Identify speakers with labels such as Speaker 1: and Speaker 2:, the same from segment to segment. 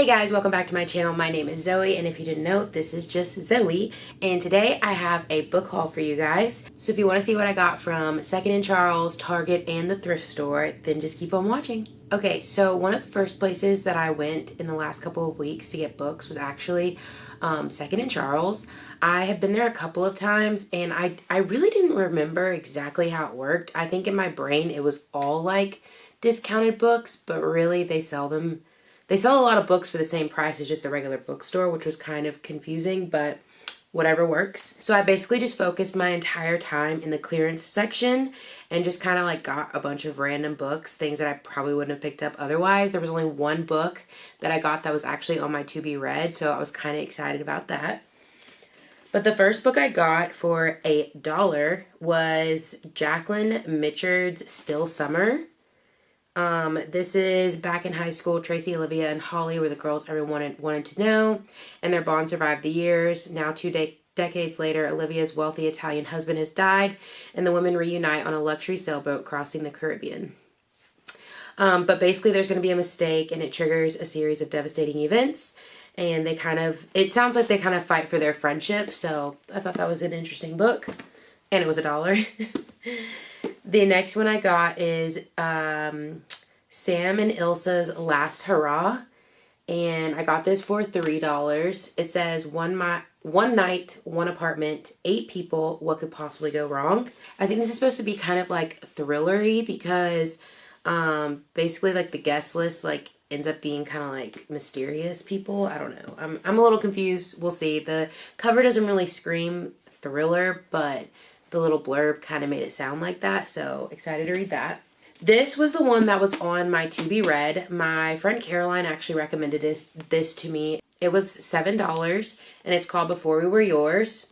Speaker 1: guys, welcome back to my channel. My name is Zoe, and if you didn't know, this is just Zoe. And today I have a book haul for you guys. So if you want to see what I got from C.H.A.P.T.E.R.S, Target, and the thrift store, then just keep on watching. Okay, so one of the first places that I went in the last couple of weeks to get books was actually C.H.A.P.T.E.R.S. I have been there a couple of times, and I really didn't remember exactly how it worked. I think in my brain it was all like discounted books, but really they sell a lot of books for the same price as just a regular bookstore, which was kind of confusing, but whatever works. So I basically just focused my entire time in the clearance section and just kind of like got a bunch of random books, things that I probably wouldn't have picked up otherwise. There was only one book that I got that was actually on my to be read, so I was kind of excited about that. But the first book I got for $1 was Jacqueline Mitchard's Still Summer. This is back in high school. Tracy, Olivia, and Holly were the girls everyone wanted to know, and their bond survived the years. Now, two decades later, Olivia's wealthy Italian husband has died, and the women reunite on a luxury sailboat crossing the Caribbean. But basically, there's going to be a mistake, and it triggers a series of devastating events. And it sounds like they kind of fight for their friendship, so I thought that was an interesting book. And it was $1. The next one I got is Sam and Ilsa's Last Hurrah. And I got this for $3. It says one night, one apartment, 8 people, what could possibly go wrong? I think this is supposed to be kind of like thrillery because basically like the guest list like ends up being kind of like mysterious people. I don't know. I'm a little confused. We'll see. The cover doesn't really scream thriller, but the little blurb kind of made it sound like that. So excited to read that. This was the one that was on my to be read. My friend Caroline actually recommended this to me. It was $7 and it's called Before We Were Yours.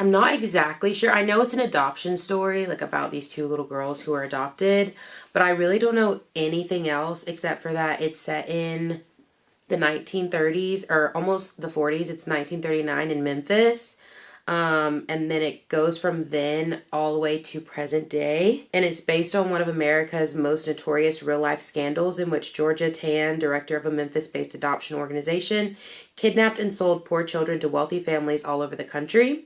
Speaker 1: I'm not exactly sure. I know it's an adoption story, like about these 2 little girls who are adopted, but I really don't know anything else except for that it's set in the 1930s or almost the 40s. It's 1939 in Memphis. And then it goes from then all the way to present day. And it's based on one of America's most notorious real-life scandals in which Georgia Tan, director of a Memphis-based adoption organization, kidnapped and sold poor children to wealthy families all over the country.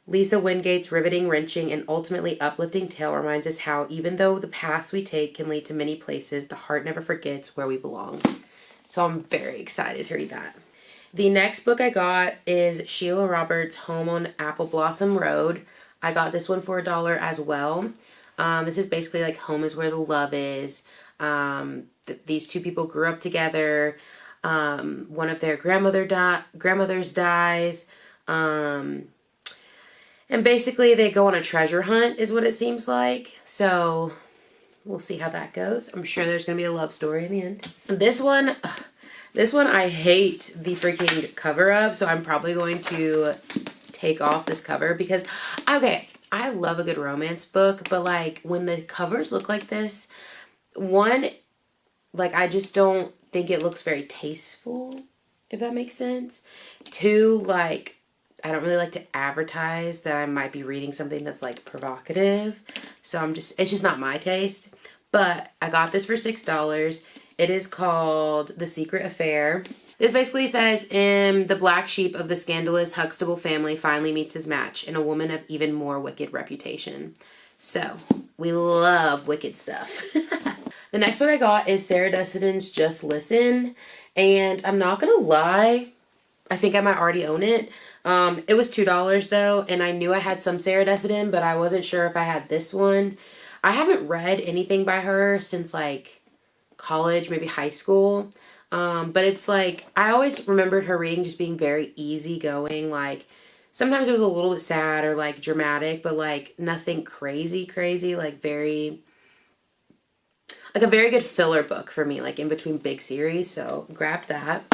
Speaker 1: Lisa Wingate's riveting, wrenching, and ultimately uplifting tale reminds us how, even though the paths we take can lead to many places, the heart never forgets where we belong. So I'm very excited to read that. The next book I got is Sheila Roberts' Home on Apple Blossom Road. I got this one for $1 as well. This is basically like home is where the love is. These 2 people grew up together. One of their grandmothers dies. And basically they go on a treasure hunt is what it seems like. So we'll see how that goes. I'm sure there's going to be a love story in the end. This one I hate the freaking cover of, so I'm probably going to take off this cover because, okay, I love a good romance book, but like when the covers look like this, one, like I just don't think it looks very tasteful, if that makes sense. 2, like I don't really like to advertise that I might be reading something that's like provocative, so it's just not my taste. But I got this for $6. It is called The Secret Affair. This basically says, the black sheep of the scandalous Huxtable family finally meets his match in a woman of even more wicked reputation. So, we love wicked stuff. The next book I got is Sarah Dessenden's Just Listen. And I'm not going to lie, I think I might already own it. It was $2 though, and I knew I had some Sarah Dessenden, but I wasn't sure if I had this one. I haven't read anything by her since like college, maybe high school. But it's like, I always remembered her reading just being very easygoing. Like sometimes it was a little bit sad or like dramatic, but like nothing crazy, like a very good filler book for me, like in between big series. So grabbed that.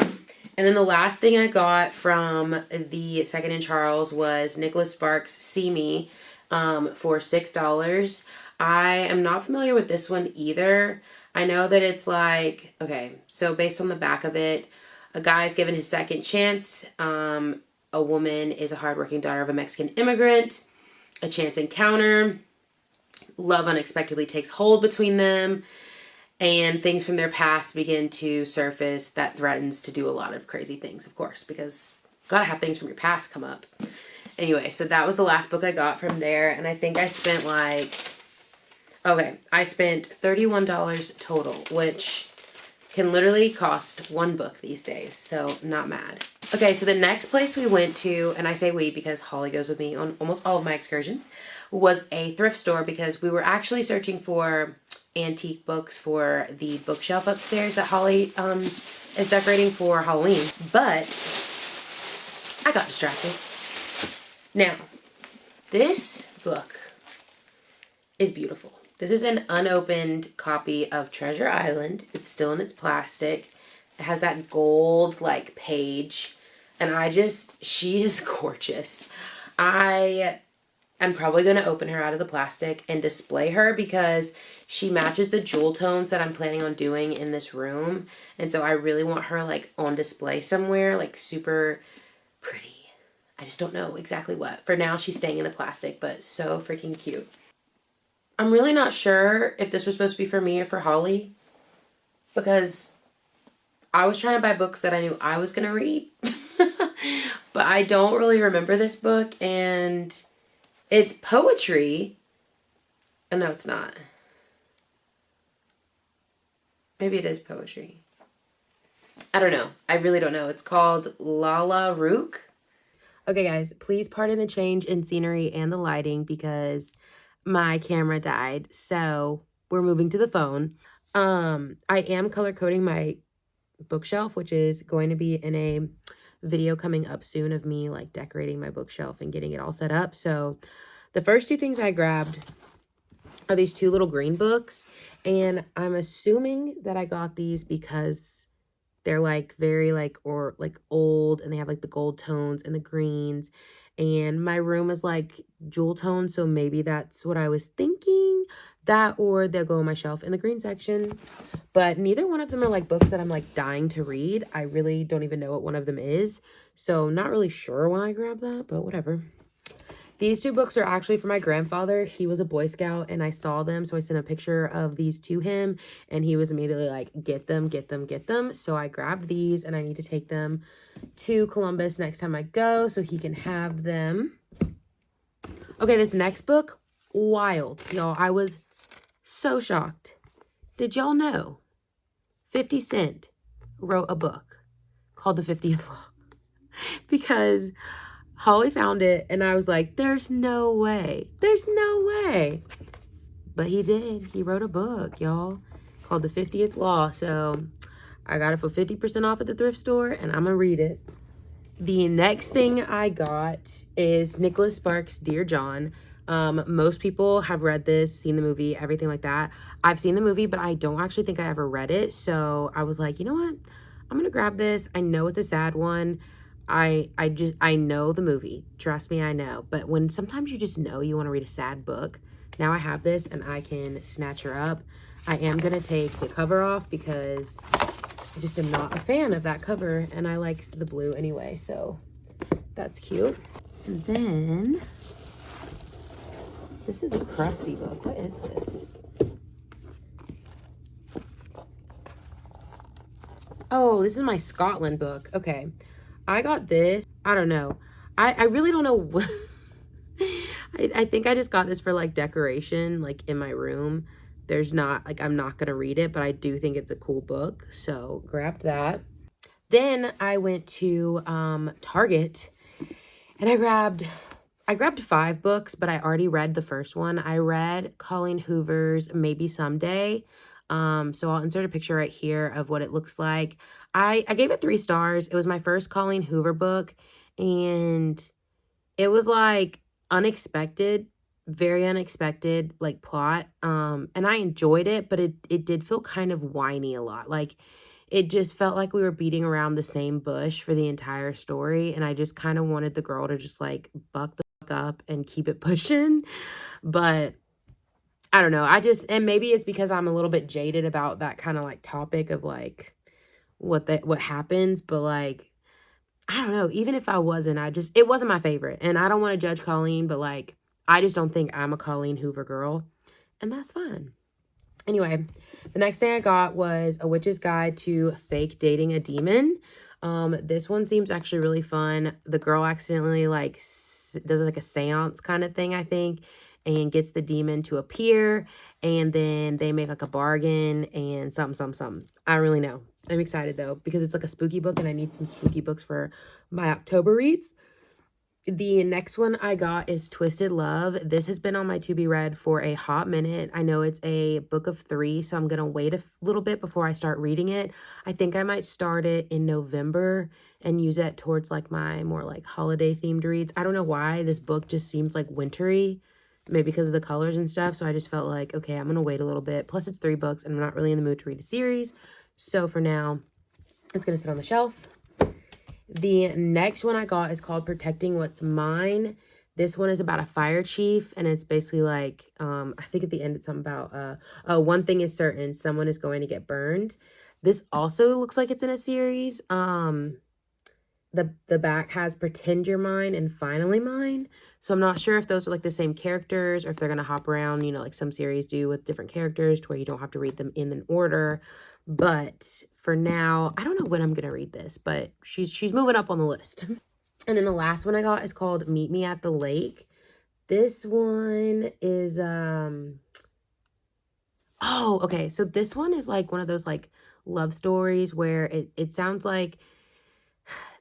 Speaker 1: And then the last thing I got from the C.H.A.P.T.E.R.S was Nicholas Sparks' See Me for $6. I am not familiar with this one either. I know that it's like, okay, so based on the back of it, a guy's given his second chance. A woman is a hardworking daughter of a Mexican immigrant. A chance encounter. Love unexpectedly takes hold between them. and things from their past begin to surface that threatens to do a lot of crazy things, of course, because gotta have things from your past come up. Anyway, so that was the last book I got from there, and I think I spent I spent $31 total, which can literally cost one book these days, so not mad. Okay, so the next place we went to, and I say we because Holly goes with me on almost all of my excursions, was a thrift store because we were actually searching for antique books for the bookshelf upstairs that Holly is decorating for Halloween. But I got distracted. Now, this book is beautiful. This is an unopened copy of Treasure Island. It's still in its plastic. It has that gold like page. And she is gorgeous. I am probably going to open her out of the plastic and display her because she matches the jewel tones that I'm planning on doing in this room. And so I really want her like on display somewhere, like super pretty. I just don't know exactly what. For now, she's staying in the plastic, but so freaking cute. I'm really not sure if this was supposed to be for me or for Holly because I was trying to buy books that I knew I was going to read. But I don't really remember this book, and it's poetry. Oh, no, it's not. Maybe it is poetry. I don't know. I really don't know. It's called Lala Rook. Okay, guys, please pardon the change in scenery and the lighting because my camera died. So we're moving to the phone. I am color coding my bookshelf, which is going to be in a video coming up soon of me like decorating my bookshelf and getting it all set up. So the first two things I grabbed are these two little green books, and I'm assuming that I got these because they're like very like old, and they have like the gold tones and the greens, and my room is like jewel tone, so maybe that's what I was thinking. That or they'll go on my shelf in the green section. But neither one of them are like books that I'm like dying to read. I really don't even know what one of them is. So not really sure why I grabbed that, but whatever. These two books are actually for my grandfather. He was a Boy Scout and I saw them. So I sent a picture of these to him and he was immediately like, get them, get them, get them. So I grabbed these and I need to take them to Columbus next time I go so he can have them. Okay, this next book, wild. Y'all, I was so shocked. Did y'all know 50 Cent wrote a book called The 50th Law? Because Holly found it and I was like, there's no way. There's no way. But he did. He wrote a book, y'all, called The 50th Law. So I got it for 50% off at the thrift store and I'm going to read it. The next thing I got is Nicholas Sparks' Dear John. Most people have read this, seen the movie, everything like that. I've seen the movie, but I don't actually think I ever read it. So I was like, you know what? I'm going to grab this. I know it's a sad one. I know the movie. Trust me, I know. But when sometimes you just know you want to read a sad book, now I have this and I can snatch her up. I am going to take the cover off because I just am not a fan of that cover, and I like the blue anyway, so that's cute. And then, this is a crusty book. What is this? Oh, this is my Scotland book. Okay. I got this. I don't know. I really don't know what... I think I just got this for, like, decoration, like, in my room. There's not, like, I'm not going to read it, but I do think it's a cool book, so grabbed that. Then I went to Target and I grabbed 5 books, but I already read the first one. I read Colleen Hoover's Maybe Someday. So I'll insert a picture right here of what it looks like. I gave it 3 stars. It was my first Colleen Hoover book, and it was like unexpected, very unexpected, like plot. And I enjoyed it, but it did feel kind of whiny a lot. Like, it just felt like we were beating around the same bush for the entire story, and I just kind of wanted the girl to just, like, buck the fuck up and keep it pushing, but I don't know, and maybe it's because I'm a little bit jaded about that kind of, like, topic of, like, what happens, but, like, I don't know, even if I wasn't, it wasn't my favorite, and I don't want to judge Colleen, but, like, I just don't think I'm a Colleen Hoover girl, and that's fine. Anyway, the next thing I got was A Witch's Guide to Fake Dating a Demon. This one seems actually really fun. The girl accidentally like does like a seance kind of thing, I think, and gets the demon to appear, and then they make like a bargain and something. I don't really know. I'm excited though because it's like a spooky book and I need some spooky books for my October reads. The next one I got is Twisted Love. This has been on my to be read for a hot minute. I know it's a book of 3, so I'm going to wait a little bit before I start reading it. I think I might start it in November and use it towards like my more like holiday themed reads. I don't know why this book just seems like wintry, maybe because of the colors and stuff. So I just felt like, okay, I'm going to wait a little bit. Plus it's 3 books and I'm not really in the mood to read a series. So for now, it's going to sit on the shelf. The next one I got is called Protecting What's Mine. This one is about a fire chief, and it's basically like, I think at the end it's something about, one thing is certain, someone is going to get burned. This also looks like it's in a series. The back has Pretend You're Mine and Finally Mine. So I'm not sure if those are like the same characters or if they're going to hop around, you know, like some series do with different characters to where you don't have to read them in an order. But for now, I don't know when I'm going to read this, but she's moving up on the list. And then the last one I got is called Meet Me at the Lake. This one is, oh, okay. So this one is like one of those like love stories where it sounds like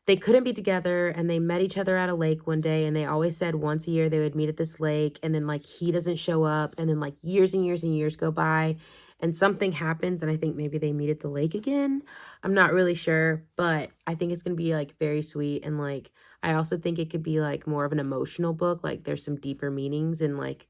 Speaker 1: they couldn't be together and they met each other at a lake one day, and they always said once a year they would meet at this lake, and then like he doesn't show up, and then like years and years and years go by and something happens, and I think maybe they meet at the lake again. I'm not really sure, but I think it's going to be like very sweet, and like I also think it could be like more of an emotional book, like there's some deeper meanings and like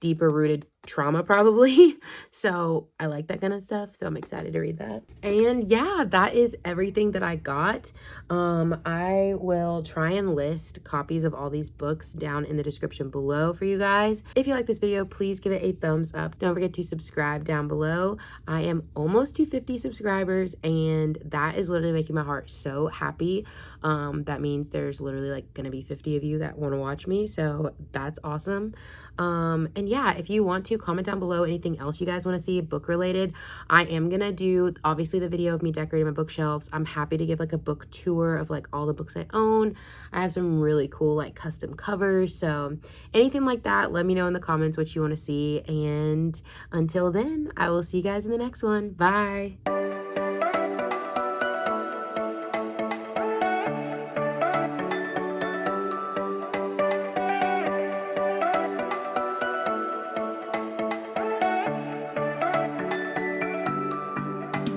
Speaker 1: deeper rooted trauma probably. So I like that kind of stuff, so I'm excited to read that. And yeah, that is everything that I got. I will try and list copies of all these books down in the description below for you guys. If you like this video, please give it a thumbs up. Don't forget to subscribe down below. I am almost to 50 subscribers, and that is literally making my heart so happy. That means there's literally like gonna be 50 of you that want to watch me, so that's awesome. And yeah, if you want to comment down below anything else you guys want to see book related, I am gonna do obviously the video of me decorating my bookshelves. I'm happy to give like a book tour of like all the books I own. I have some really cool like custom covers, so anything like that, let me know in the comments what you want to see. And until then, I will see you guys in the next one. Bye.